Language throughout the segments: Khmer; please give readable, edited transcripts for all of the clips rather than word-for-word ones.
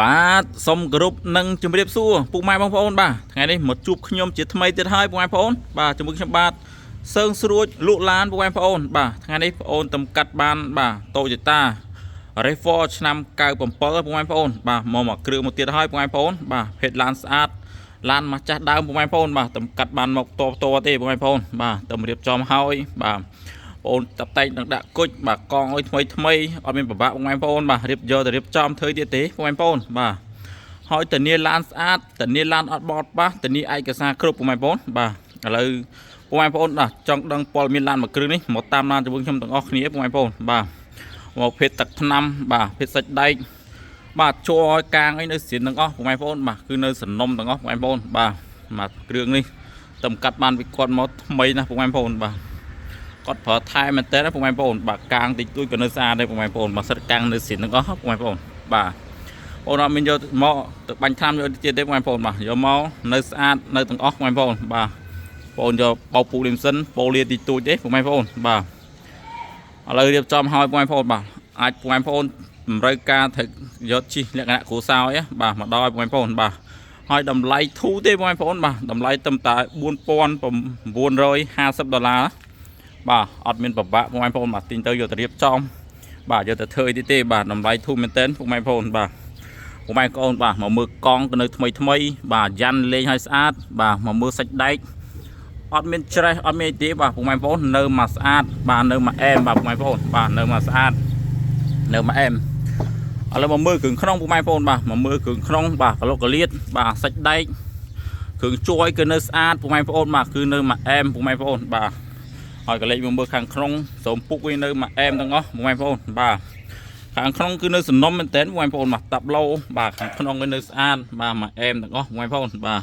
បាទសុំគោរពនិងជម្រាបសួរពុកម៉ែបងប្អូនបាទថ្ងៃនេះមកជួបខ្ញុំជាថ្មីទៀតហើយពុកម៉ែបងប្អូនបាទជាមួយខ្ញុំបាទសើងស្រួចលក់ឡានពុកម៉ែបងប្អូនបាទថ្ងៃនេះបងប្អូនតំកាត់បានបាទ Toyota RAV4 ឆ្នាំ97ពុកម៉ែបងប្អូនបាទមកគ្រឿងមួយទៀតហើយពុកម៉ែបងប្អូនបាទភេទឡានស្អាតឡានមកចាស់ដើមពុកម៉ែបងប្អូនបាទតំកាត់បានមកតទេពុកម៉ែបងប្អូនបាទតំរៀបចំហើយបាទបងតាប់តែងនឹងដាក់គុជបាទកងអុយថ្មីអត់មានពិបាកបងប្អូនបាទរៀបយកទៅរៀបចំធ្វើទៀតទេបងប្អូនបាទហើយធានាឡានស្អាតធានាឡានអត់បត់ប៉ះធានាឯកសារគ្រប់បងប្អូនបាទឥឡូវបងប្អូនបាទចង់ដឹងព័ត៌មានឡានមួយគ្រឿងនេះមកតាមឡានជាមួយខ្ញុំទាំងអស់គ្នាបងប្អូនបាទមកភេទទឹកថ្នាំបាទភេទសាច់ដែកបាទជួឲ្យកាងអីនៅស្រៀនទាំងអស់បងប្អូនបាទគឺនៅសំណុំទាំងអស់បងប្អូនបាទគ្រឿងនេះតំកាត់បានវិគាត់មកថ្មីណាបងប្អូនបាទគាត់ប្រើថែមែនតើបងប្អូនបាទកាងតិចតួចក៏នៅស្អាតដែរបងប្អូនបាទសិតកាងនៅស្រៀនទាំងអស់បងប្អូនបាទបងអត់មានយកមកទៅបាញ់ថ្នាំយកទៀតទេបងប្អូនបាទយកមកនៅស្អាតនៅទាំងអស់បងប្អូនបាទបងយកបោកពូលីមសិនប៉ូលីតិចតួចទេបងប្អូនបាទឥឡូវរៀបចំហើយបងប្អូនបាទអាចបងប្អូនតម្រូវការត្រូវយកជីលក្ខណៈគ្រួសារអីបាទមកដល់បងប្អូនបាទហើយតម្លៃធូរទេបងប្អូនបាទតម្លៃត្រឹមតែ$4,950បាទអត់មានពិបាកបងប្អូនបាទទិញទៅយកទៅរៀបចំបាទយកទៅធ្វើទេបាទតម្លៃធូរមែនតើបងប្អូនបាទបងប្អូនបាទមកមើលកង់ទៅនៅថ្មីបាទយ៉ាន់លេងឲ្យស្អាតបាទមកមើលសាច់ដែកអត់មានច្រេះអត់មានទេបាទបងប្អូននៅមកស្អាតបាទនៅមកអែមបាទបងប្អូនបាទនៅមកស្អាតនៅមកអែមឥឡូវមកមើលគ្រឿងក្នុងបងប្អូនបាទមកមើលគ្រឿងក្នុងបាទកលុកកលៀតបាទសាច់ដែកគ្រឿងជួយគឺនៅស្អាតបងប្អូនបាទគឺនៅមកអែមបងប្អូនបាទហើយកលេចមកមើលខាងក្នុងសូមពុកវិញនៅមកអែមទាំងអស់បងប្អូនបាទខាងក្នុងគឺនៅសំណុំមែនតើបងប្អូនបាទតាប់ឡូបាទខាងក្នុងគឺនៅស្អាតបាទមកអែមទាំងអស់បងប្អូនបាទ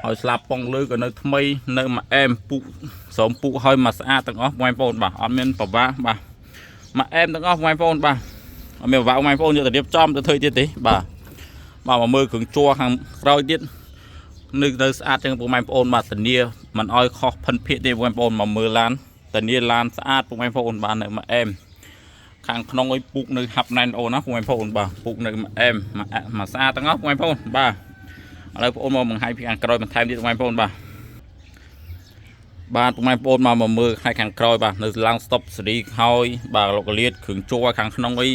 ហើយស្លាប់ប៉ុងលើក៏នៅថ្មីនៅមកអែមពុកសូមពុកហើយមកស្អាតទាំងអស់បងប្អូនបាទអត់មានប្រវាបាទមកអែមទាំងអស់បងប្អូនបាទអត់មានប្រវាបងប្អូនយកទៅរៀបចំទៅធ្វើទៀតទេបាទមកមើលគ្រឿងជ័រខាងក្រោយទៀតនៅស្អាតចឹងបងប្អូនបាទធានាមិនអោយខុសភិនភាគទេបងប្អូនមកមើលឡានធានាឡានស្អាតបងប្អូនបាទនៅមកអែមខាងក្នុងអុយពុកនៅហាប់ណែនអូនណាបងប្អូនបាទពុកនៅមកអែមមកស្អាតទាំងអស់បងប្អូនបាទឥឡូវបងប្អូនមកបង្ហាញពីខាងក្រោយបន្ថែមទៀតបងប្អូនបាទបងប្អូនមកមើលខាងក្រោយបាទនៅឡើងស្តុបសេរីហើយបាទលោកកលៀតគ្រឿងជ័រខាងក្នុងអី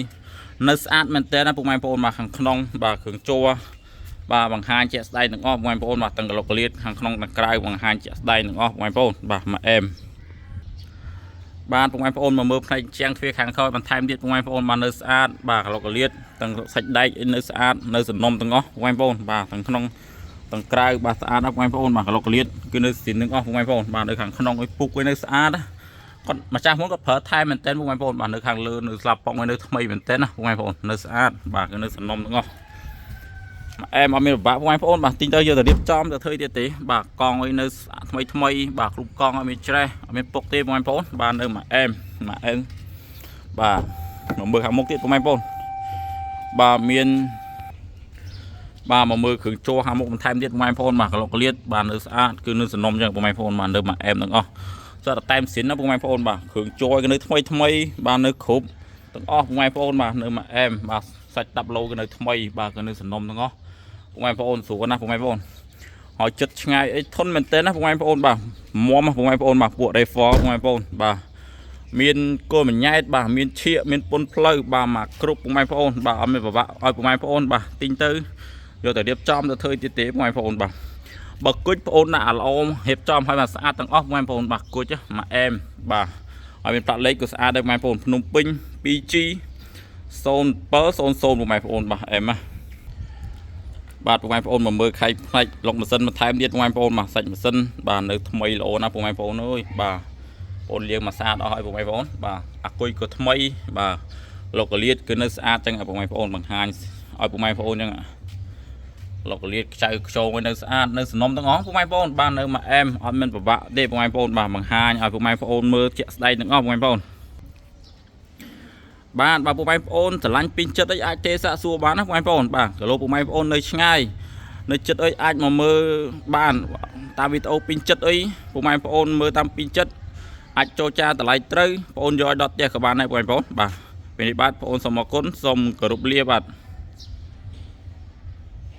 នៅស្អាតមែនតើណាបងប្អូនបាទខាងក្នុងបាទគ្រឿងជ័របាទបង្ហាញជាក់ស្ដែងទាំងអស់បងប្អូនបាទទាំងកលុកកលៀតខាងក្នុងទាំងក្រៅបង្ហាញជាក់ស្ដែងទាំងអស់បងប្អូនបាទមកអែមបាទបងប្អូនមកមើលផ្នែកជាងទ្វារខាងក្រោយបន្ថែមទៀតបងប្អូនបាទនៅស្អាតបាទកលុកកលៀតទាំងសាច់ដែកនៅស្អាតនៅសំណុំទាំងអស់បងប្អូនបាទទាំងក្នុងទាំងក្រៅបាទស្អាតណាស់បងប្អូនបាទកលុកកលៀតគឺនៅស្ទីនទាំងអស់បងប្អូនបាទនៅខាងក្នុងអុយពុកនៅស្អាតគាត់ម្ចាស់មុនគាត់ប្រើថែមែនតើបងប្អូនបាទនៅខាងលើនៅស្លាប់ប៉ុងនៅថ្មីមែនតើណាបងប្អូននៅស្អាតបាទគឺនៅសំណុំទាំងអស់អែមអត់មានពិបាកបងប្អូនបាទទិញទៅយកទៅរៀបចំទៅធ្វើទៀតទេបាទកង់អីនៅថ្មីបាទគ្រប់កង់អត់មានច្រេះអត់មានពុកទេបងប្អូនបាទនៅមកអែមបាទមកមើលខាងមុខទៀតបងប្អូនបាទមានបាទមកមើលគ្រឿងជ័រខាងមុខបន្ថែមទៀតបងប្អូនបាទកលុកកលៀតបាទនៅស្អាតគឺនៅសំណុំចឹងបងប្អូនបាទនៅមកអែមទាំងអស់ស្អាតតែមស៊ីនណាបងប្អូនបាទគ្រឿងជ័រគឺនៅថ្មីបាទនៅគ្រប់ទាំងអស់បងប្អូនបាទនៅមកអែមបាទសាច់តាប់ឡូគឺនៅថ្មីបាទគឺនៅសំណុំទាំងអស់បងប្អូនស្រួលណាស់បងប្អូនហើយចិត្តឆ្ងាយអីធន់មែនតើណាបងប្អូនបាទមុំបងប្អូនបាទពួក RAV4 បងប្អូនបាទមានគោលមញ៉ែតបាទមានឈៀកមានពុនផ្លូវបាទមកគ្រប់បងប្អូនបាទអត់មានពិបាកឲ្យបងប្អូនបាទទិញទៅយកទៅរៀបចំទៅធ្វើទៀតទេបងប្អូនបាទបើគុជបងប្អូនដាក់ល្អរៀបចំឲ្យមកស្អាតទាំងអស់បងប្អូនបាទគុជមកអែមបាទឲ្យមានផ្លាកលេខក៏ស្អាតដែរបងប្អូនភ្នំពេញ 2G 0700បងប្អូនបាទអែមណាបាទបងប្អូនមកមើលខែផ្នែកលុកម៉ាស៊ីនបន្ថែមទៀតបងប្អូនមកសាច់ម៉ាស៊ីនបាទនៅថ្មីល្អណាស់បងប្អូនអើយបាទបងលាងមកស្អាតអស់ហើយបងប្អូនបាទអាគុយក៏ថ្មីបាទលុកកលៀតគឺនៅស្អាតចឹងបងប្អូនបង្ហាញឲ្យបងប្អូនចឹងលុកកលៀតខ្ចៅខ្ចងនៅស្អាតនៅសំណុំទាំងអស់បងប្អូនបាទនៅមកអែមអត់មានពិបាកទេបងប្អូនបាទបង្ហាញឲ្យបងប្អូនមើលជាក់ស្ដែងទាំងអស់បងប្អូនបាទបងប្អូនស្រឡាញ់ពីចិត្តអីអាចទេសាកសួរបានណាបងប្អូនបាទក៏លោកបងប្អូននៅឆ្ងាយនៅចិត្តអីអាចមកមើលបានតាមវីដេអូពីចិត្តអីបងប្អូនមើលតាមពីចិត្តអាចចូលចាតម្លៃត្រូវបងប្អូនយកឲ្យដល់ផ្ទះក៏បានដែរបងប្អូនបាទពេលនេះបាទបងប្អូនសូមអរគុណសូមគោរពលាបាទ